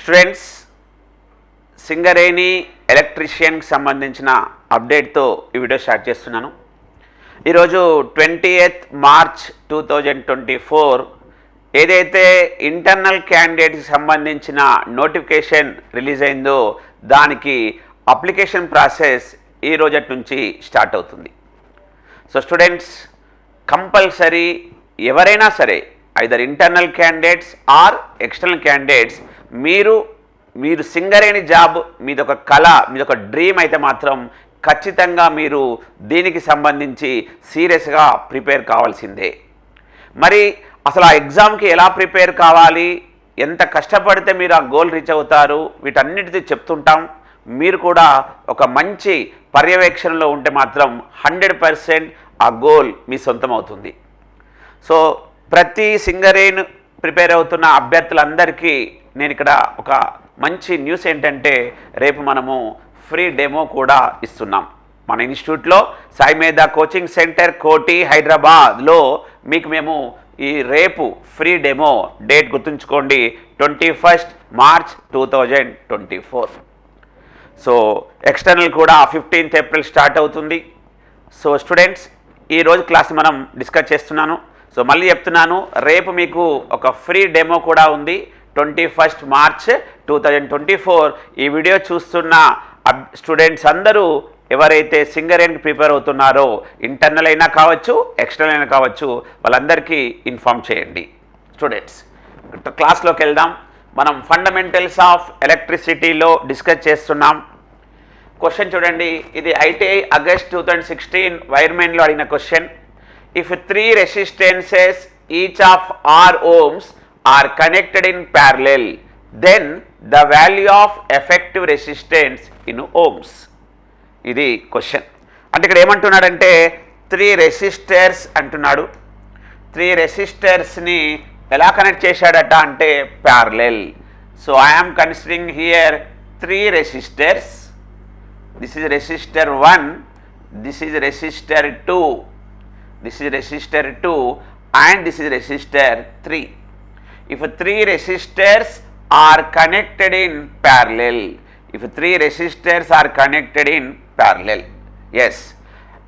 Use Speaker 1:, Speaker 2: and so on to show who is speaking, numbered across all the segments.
Speaker 1: Students, Singareni ఎలక్ట్రీషియన్కి సంబంధించిన అప్డేట్తో ఈ video start చేస్తున్నాను. ఈరోజు 20th మార్చ్ 2024 ఏదైతే ఇంటర్నల్ క్యాండిడేట్కి సంబంధించిన నోటిఫికేషన్ రిలీజ్ అయిందో దానికి అప్లికేషన్ ప్రాసెస్ ఈ రోజటి నుంచి స్టార్ట్ అవుతుంది. సో స్టూడెంట్స్, కంపల్సరీ ఎవరైనా సరే either internal candidates or external candidates మీరు సింగరేణి జాబ్ మీదొక కళ, మీదొక డ్రీమ్ అయితే మాత్రం ఖచ్చితంగా మీరు దీనికి సంబంధించి సీరియస్గా ప్రిపేర్ కావాల్సిందే. మరి అసలు ఆ ఎగ్జామ్కి ఎలా ప్రిపేర్ కావాలి, ఎంత కష్టపడితే మీరు ఆ గోల్ రీచ్ అవుతారు, వీటన్నిటిది చెప్తుంటాం. మీరు కూడా ఒక మంచి పర్యవేక్షణలో ఉంటే మాత్రం 100% ఆ గోల్ మీ సొంతం అవుతుంది. సో ప్రతి సింగరేణి ప్రిపేర్ అవుతున్న అభ్యర్థులందరికీ నేను ఇక్కడ ఒక మంచి న్యూస్ ఏంటంటే, రేపు మనము ఫ్రీ డెమో కూడా ఇస్తున్నాం. మన ఇన్స్టిట్యూట్లో సాయి మేధా కోచింగ్ సెంటర్ కోటి హైదరాబాద్లో మీకు మేము ఈ రేపు ఫ్రీ డెమో డేట్ గుర్తుంచుకోండి, 21st మార్చ్ 2024. సో ఎక్స్టర్నల్ కూడా 15th ఏప్రిల్ స్టార్ట్ అవుతుంది. సో స్టూడెంట్స్, ఈరోజు క్లాస్ మనం డిస్కస్ చేస్తున్నాను. సో మళ్ళీ చెప్తున్నాను, రేపు మీకు ఒక ఫ్రీ డెమో కూడా ఉంది 21st మార్చ్ 2024. ఈ వీడియో చూస్తున్న స్టూడెంట్స్ అందరూ ఎవరైతే సింగరేణికి ప్రిపేర్ అవుతున్నారో, ఇంటర్నల్ అయినా కావచ్చు, ఎక్స్టర్నల్ అయినా కావచ్చు, వాళ్ళందరికీ ఇన్ఫామ్ చేయండి. స్టూడెంట్స్, క్లాస్లోకి వెళ్దాం. మనం ఫండమెంటల్స్ ఆఫ్ ఎలక్ట్రిసిటీలో డిస్కస్ చేస్తున్నాం. క్వశ్చన్ చూడండి, ఇది ఐటీఐ ఆగస్ట్ 2016 వైర్మెన్లో అడిగిన question. If 3 resistances each of R ohms are connected in parallel, then the value of effective resistance in ohms. ఇది క్వశ్చన్. అంటే ఇక్కడ ఏమంటున్నాడంటే 3 రెసిస్టర్స్ అంటున్నాడు. 3 రెసిస్టర్స్ని ఎలా కనెక్ట్ చేశాడట అంటే parallel. So I'm considering here 3 resistors. This is resistor 1, this is resistor 2, this is resistor 2 and this is resistor 3. If 3 resistors are connected in parallel, if 3 resistors are connected in parallel, yes,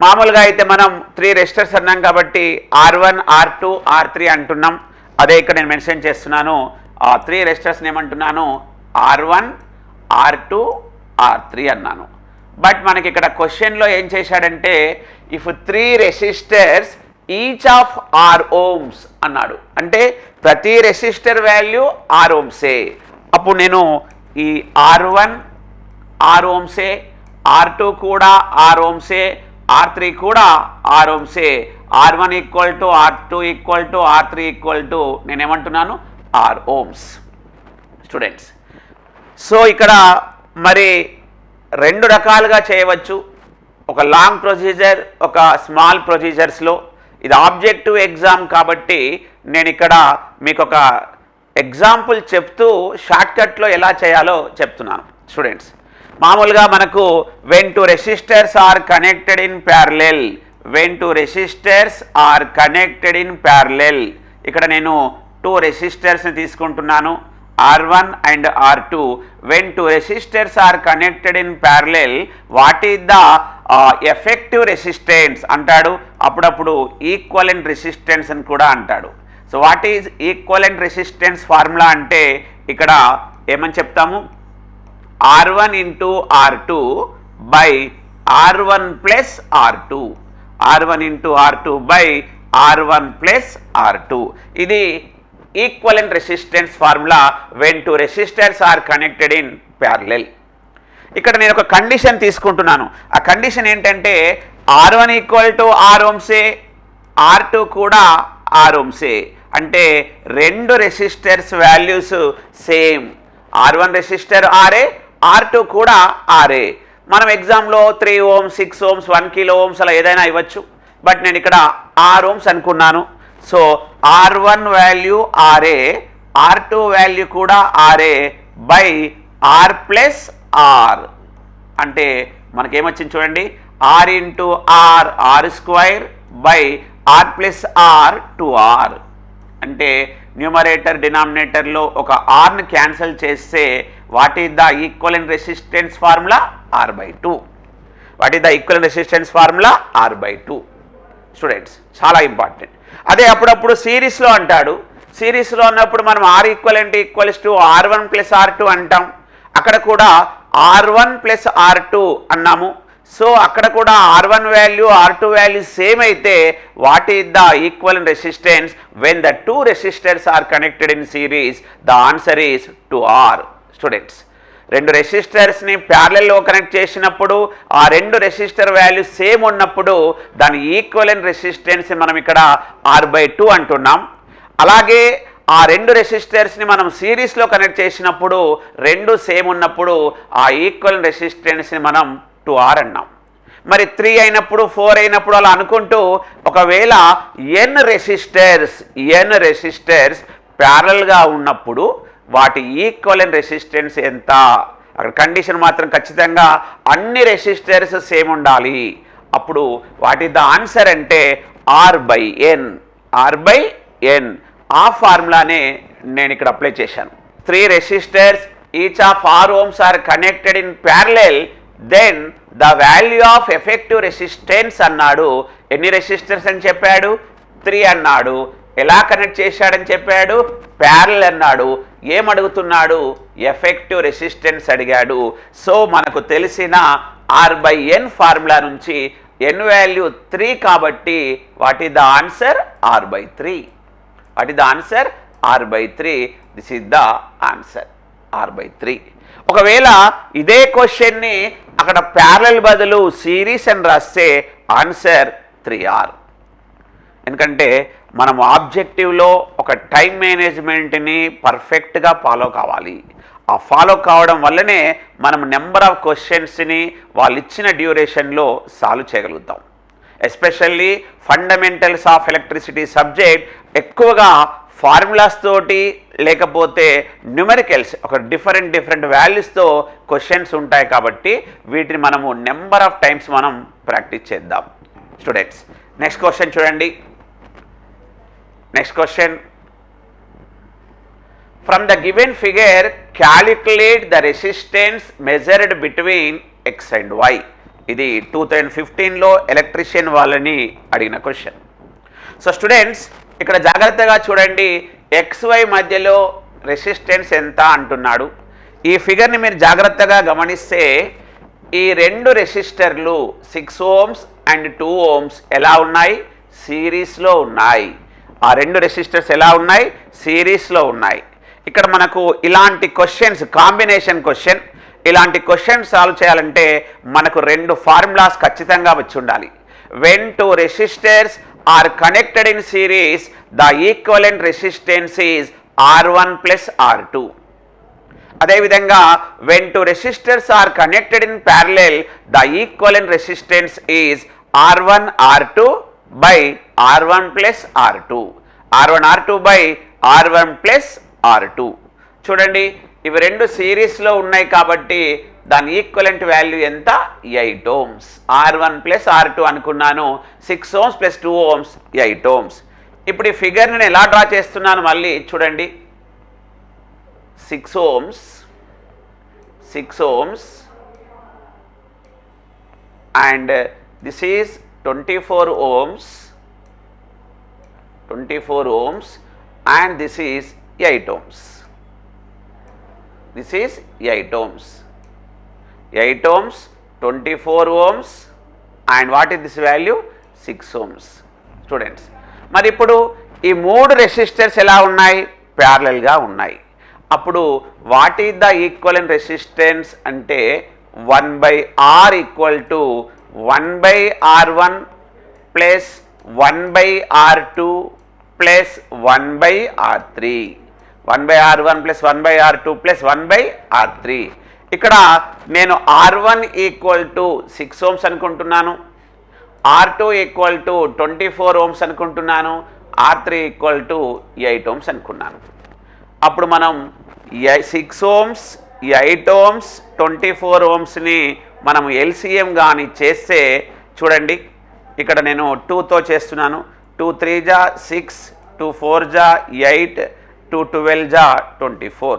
Speaker 1: మామూలుగా అయితే మనం 3 resistors అన్నాం కాబట్టి R1 R2 R3 అంటున్నాం. అదే ఇక్కడ నేను mention చేస్తున్నాను, 3 రెసిస్టర్స్ని ఏమంటున్నాను, R1 R2 R3 అన్నాను. బట్ మనకి ఇక్కడ క్వశ్చన్లో ఏం చేశాడంటే if 3 resistors each of R ohms అన్నాడు. అంటే ప్రతి రెసిస్టర్ వాల్యూ R ohmsే. అప్పుడు నేను ఈ R1 R ohmsే, R2 కూడా R ohmsే, R3 కూడా R ohmsే, R1 equal to R2 equal to R3 equal to నేనేమంటున్నాను R ohms. స్టూడెంట్స్, సో ఇక్కడ మరి 2 రకాలుగా చేయవచ్చు, ఒక లాంగ్ ప్రొసీజర్, ఒక స్మాల్ ప్రొసీజర్స్లో. ఇది ఆబ్జెక్టివ్ ఎగ్జామ్ కాబట్టి నేను ఇక్కడ మీకు ఒక ఎగ్జాంపుల్ చెప్తూ షార్ట్కట్లో ఎలా చేయాలో చెప్తున్నాను. స్టూడెంట్స్, మామూలుగా మనకు when 2 resistors are connected in parallel, when 2 resistors are connected in parallel, ఇక్కడ నేను 2 రెసిస్టర్స్ని తీసుకుంటున్నాను, R1 and R2. When 2 resistors are connected in parallel, what is the effective resistance అంటాడు. అప్పుడప్పుడు ఈక్వలెంట్ రెసిస్టెన్స్ అని కూడా అంటాడు. So what is equivalent resistance formula అంటే ఇక్కడ ఏమని చెప్తాము, R1 into R2 by R1 plus R2, R1 into R2 by R1 plus R2. ఇది equivalent resistance formula when 2 resistors are connected in parallel. ఇక్కడ నేను ఒక కండిషన్ తీసుకుంటున్నాను. ఆ కండిషన్ ఏంటంటే R1 equal to R ohmsే, R2 కూడా R ohmsే. అంటే 2 resistors values same. R1 resistor RA, R2 కూడా RA. మనం ఎగ్జామ్లో 3 ohms, 6 ohms, 1 kilo ohms అలా ఏదైనా ఇవ్వచ్చు. బట్ నేను ఇక్కడ R ohms అనుకున్నాను. So R1 value RA, R2 value కూడా RA by R plus R. అంటే మనకేమొచ్చింది చూడండి, R into R, R square by R plus R 2R. అంటే న్యూమరేటర్ డినామినేటర్లో ఒక ఆర్ని క్యాన్సిల్ చేస్తే what is the equivalent resistance formula R/2. What is the equivalent resistance formula R/2. Students చాలా important. అదే అప్పుడప్పుడు సిరీస్లో అంటాడు. సిరీస్లో అన్నప్పుడు మనం R equivalent equals to R1 + R2 అంటాం. అక్కడ కూడా R1 + R2 అన్నాము. సో అక్కడ కూడా R1 value R2 value same అయితే what is the equivalent resistance when the two resistors are connected in series? The answer is 2R. Students, రెండు రెసిస్టర్స్ని ప్యారలల్లో connect చేసినప్పుడు ఆ రెండు రెసిస్టర్ వాల్యూ సేమ్ ఉన్నప్పుడు దాని ఈక్వలెంట్ రెసిస్టెన్స్ మనం ఇక్కడ R/2 అంటున్నాం. అలాగే ఆ రెండు రెసిస్టర్స్ని మనం సిరీస్లో కనెక్ట్ చేసినప్పుడు రెండు సేమ్ ఉన్నప్పుడు ఆ ఈక్వలెంట్ రెసిస్టెన్స్ని మనం 2R అన్నాం. మరి 3 అయినప్పుడు 4 అయినప్పుడు అలా అనుకుంటూ ఒకవేళ n రెసిస్టర్స్ ప్యారలల్గా ఉన్నప్పుడు వాటి ఈక్వలెంట్ రెసిస్టెన్స్ ఎంత? అక్కడ కండిషన్ మాత్రం ఖచ్చితంగా అన్ని రెసిస్టర్స్ సేమ్ ఉండాలి. అప్పుడు వాట్ ఈజ్ ద ఆన్సర్ అంటే R/n. ఆ ఫార్ములానే నేను ఇక్కడ అప్లై చేశాను. 3 resistors each of R ohms are connected in parallel, then the value of effective resistance అన్నాడు. ఎన్ని రెసిస్టర్స్ అని చెప్పాడు? 3 అన్నాడు. ఎలా కనెక్ట్ చేశాడని చెప్పాడు? ప్యారలల్ అన్నాడు. ఏమడుగుతున్నాడు? ఎఫెక్టివ్ రెసిస్టెన్స్ అడిగాడు. సో మనకు తెలిసిన R/n ఫార్ములా నుంచి n వాల్యూ 3 కాబట్టి what is the answer? R/3. What is the answer? R/3. This is the answer, R/3. ఒకవేళ ఇదే క్వశ్చన్ని అక్కడ ప్యారలల్ బదులు సిరీస్ అని రాస్తే ఆన్సర్ 3R. ఎందుకంటే మనం ఆబ్జెక్టివ్లో ఒక టైం మేనేజ్మెంట్ని పర్ఫెక్ట్గా ఫాలో కావాలి. ఆ ఫాలో కావడం వల్లనే మనం నెంబర్ ఆఫ్ క్వశ్చన్స్ని వాళ్ళు ఇచ్చిన డ్యూరేషన్లో సాల్వ్ చేయగలుగుతాం. Especially fundamentals of electricity subject ఎక్కువగా ఫార్ములాస్ తోటి లేకపోతే న్యూమరికల్స్ ఒక డిఫరెంట్ వాల్యూస్తో క్వశ్చన్స్ ఉంటాయి కాబట్టి వీటిని మనము నెంబర్ ఆఫ్ టైమ్స్ మనం ప్రాక్టీస్ చేద్దాం. స్టూడెంట్స్, నెక్స్ట్ క్వశ్చన్ చూడండి. Next question, from the given figure calculate the resistance measured between X and Y. ఇది 2015లో ఎలక్ట్రీషియన్ వాళ్ళని అడిగిన క్వశ్చన్. సో స్టూడెంట్స్, ఇక్కడ జాగ్రత్తగా చూడండి. XY మధ్యలో రెసిస్టెన్స్ ఎంత అంటున్నాడు. ఈ ఫిగర్ని మీరు జాగ్రత్తగా గమనిస్తే ఈ రెండు రెసిస్టర్లు 6 ohms అండ్ 2 ohms ఎలా ఉన్నాయి? సిరీస్లో ఉన్నాయి. ఆ రెండు రెసిస్టర్స్ ఎలా ఉన్నాయి? సిరీస్లో ఉన్నాయి. ఇక్కడ మనకు ఇలాంటి క్వశ్చన్స్, కాంబినేషన్ క్వశ్చన్, ఇలాంటి క్వశ్చన్ సాల్వ్ చేయాలంటే మనకు రెండు ఫార్ములాస్ ఖచ్చితంగా వచ్చి ఉండాలి. When two resistors are connected in series the equivalent resistance is R1 + R2. అదేవిధంగా when two resistors are connected in parallel the equivalent resistance is R1 R2 by R1 + R2. R1 R2 by R1 + R2. చూడండి, ఇవి రెండు సిరీస్లో ఉన్నాయి కాబట్టి దాని equivalent value ఎంత? 8 ohms. R1 + R2 అనుకున్నాను. 6 ohms + 2 ohms 8 ohms. ఇప్పుడు ఈ ఫిగర్ నేను ఎలా డ్రా చేస్తున్నాను మళ్ళీ చూడండి. 6 ohms and this is 24 ohms and this is 8 ohms. This is 8 ohms. 8 ohms, 24 ohms and what is this value? 6 ohms. Students, మరి ఇప్పుడు ఈ మూడు రెసిస్టర్స్ ఎలా ఉన్నాయి? ప్యారలల్గా ఉన్నాయి. అప్పుడు what is the equivalent resistance అంటే 1/R = 1/R1 plus 1/R2 plus 1/R3. 1/R1 plus 1/R2 plus 1/R3. ఇక్కడ నేను R1 = 6 ohms అనుకుంటున్నాను, R2 = 24 ohms అనుకుంటున్నాను, R3 = 8 ohms అనుకున్నాను. అప్పుడు మనం 6 ohms, 8 ohms, 24 ohmsని మనం LCM కానీ చేస్తే చూడండి, ఇక్కడ నేను 2తో చేస్తున్నాను. 2 3 6, 2 4 జా 8, 2 12 జా 24.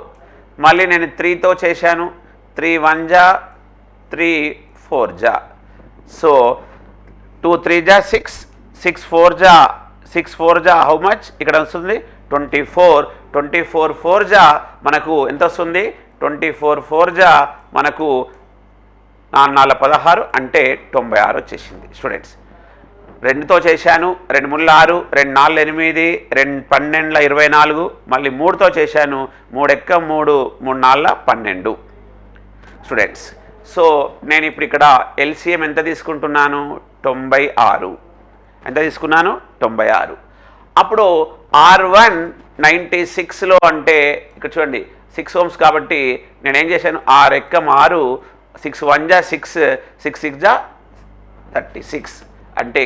Speaker 1: మళ్ళీ నేను 3తో చేశాను, 3 1 జా 3 4 జా. సో 2 3 జా 6, 6 4 జా హౌ మచ్ ఇక్కడ వస్తుంది 24. 24 4 జా మనకు ఎంత వస్తుంది 24 4 జా మనకు 4 16 అంటే 96 వచ్చేసింది. స్టూడెంట్స్ 2తో చేశాను, 2 3 6, 2 4 8, 2 12 24, మళ్ళీ 3తో చేశాను, 3 1 3, 3 4 12. స్టూడెంట్స్ సో నేను ఇప్పుడు ఇక్కడ ఎల్సిఎం ఎంత తీసుకుంటున్నాను 96. ఎంత తీసుకున్నాను 96. అప్పుడు R1 96లో అంటే ఇక్కడ చూడండి 6 ohms కాబట్టి నేనేం చేశాను 6 ఎక్కం 6, 6 1 జా 6, 6 6 జా 36 అంటే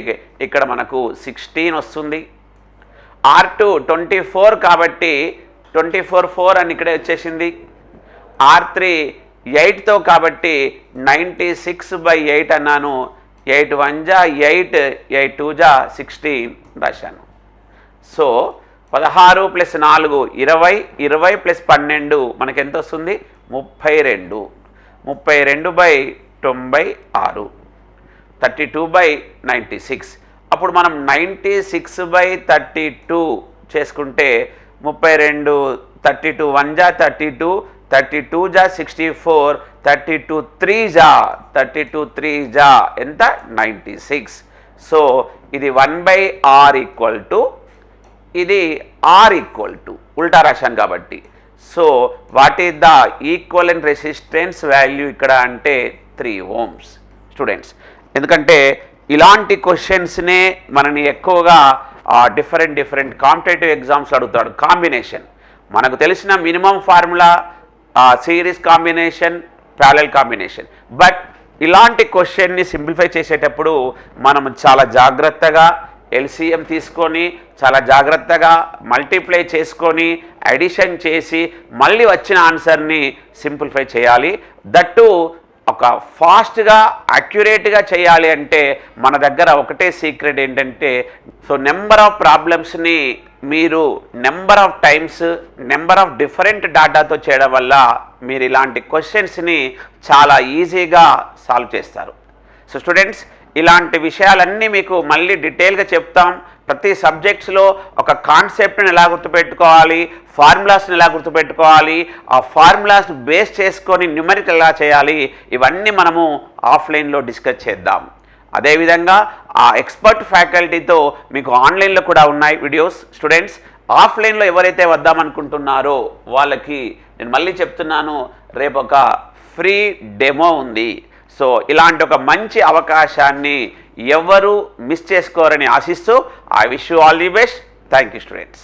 Speaker 1: ఇక్కడ మనకు 16 వస్తుంది. R2 24 కాబట్టి 24 4 అని ఇక్కడే వచ్చేసింది. R3 8తో కాబట్టి 96/8 అన్నాను. 8 1 జా 8, 8 2 జా 16 రాశాను. సో 16 + 4 20, 20 + 12 మనకి ఎంత వస్తుంది 32. 32/96, 32/96. అప్పుడు మనం 96/32 చేసుకుంటే 32, 32 1 జా 32, 32 జా 64, 32 3 జా 32 3 జా ఎంత 96. సో ఇది 1/r ఈక్వల్ టు ఇది r ఈక్వల్ టు ఉల్టా రాశాను కాబట్టి. So what is the equivalent resistance value ఇక్కడ అంటే 3 ohms. స్టూడెంట్స్ ఎందుకంటే ఇలాంటి క్వశ్చన్స్నే మనని ఎక్కువగా డిఫరెంట్ కాంపిటేటివ్ ఎగ్జామ్స్ అడుగుతాడు. కాంబినేషన్ మనకు తెలిసిన minimum formula series combination, parallel combination. But ఇలాంటి క్వశ్చన్ని సింప్లిఫై చేసేటప్పుడు మనం చాలా జాగ్రత్తగా ఎల్సిఎం తీసుకొని చాలా జాగ్రత్తగా మల్టిప్లై చేసుకొని అడిషన్ చేసి మళ్ళీ వచ్చిన ఆన్సర్ని సింప్లిఫై చేయాలి. దట్టు ఒక ఫాస్ట్గా అక్యురేట్గా చేయాలి అంటే మన దగ్గర ఒకటే సీక్రెట్ ఏంటంటే సో నెంబర్ ఆఫ్ ప్రాబ్లమ్స్ని మీరు number of times number of different డాటాతో చేయడం వల్ల మీరు ఇలాంటి క్వశ్చన్స్ని చాలా ఈజీగా సాల్వ్ చేస్తారు. సో స్టూడెంట్స్ ఇలాంటి విషయాలన్నీ మీకు మళ్ళీ డీటెయిల్గా చెప్తాం. ప్రతి సబ్జెక్ట్స్లో ఒక కాన్సెప్ట్ని ఎలా గుర్తుపెట్టుకోవాలి, ఫార్ములాస్ని ఎలా గుర్తుపెట్టుకోవాలి, ఆ ఫార్ములాస్ని బేస్ చేసుకొని న్యూమరికల్ ఎలా చేయాలి, ఇవన్నీ మనము ఆఫ్లైన్లో డిస్కస్ చేద్దాం. అదేవిధంగా ఆ ఎక్స్పర్ట్ ఫ్యాకల్టీతో మీకు ఆన్లైన్లో కూడా ఉన్నాయి వీడియోస్. స్టూడెంట్స్ ఆఫ్లైన్లో ఎవరైతే వద్దామనుకుంటున్నారో వాళ్ళకి నేను మళ్ళీ చెప్తున్నాను, రేపు ఒక ఫ్రీ డెమో ఉంది. సో ఇలాంటి ఒక మంచి అవకాశాన్ని ఎవరు మిస్ చేసుకోరని ఆశిస్తూ I wish you all the best. Thank you students.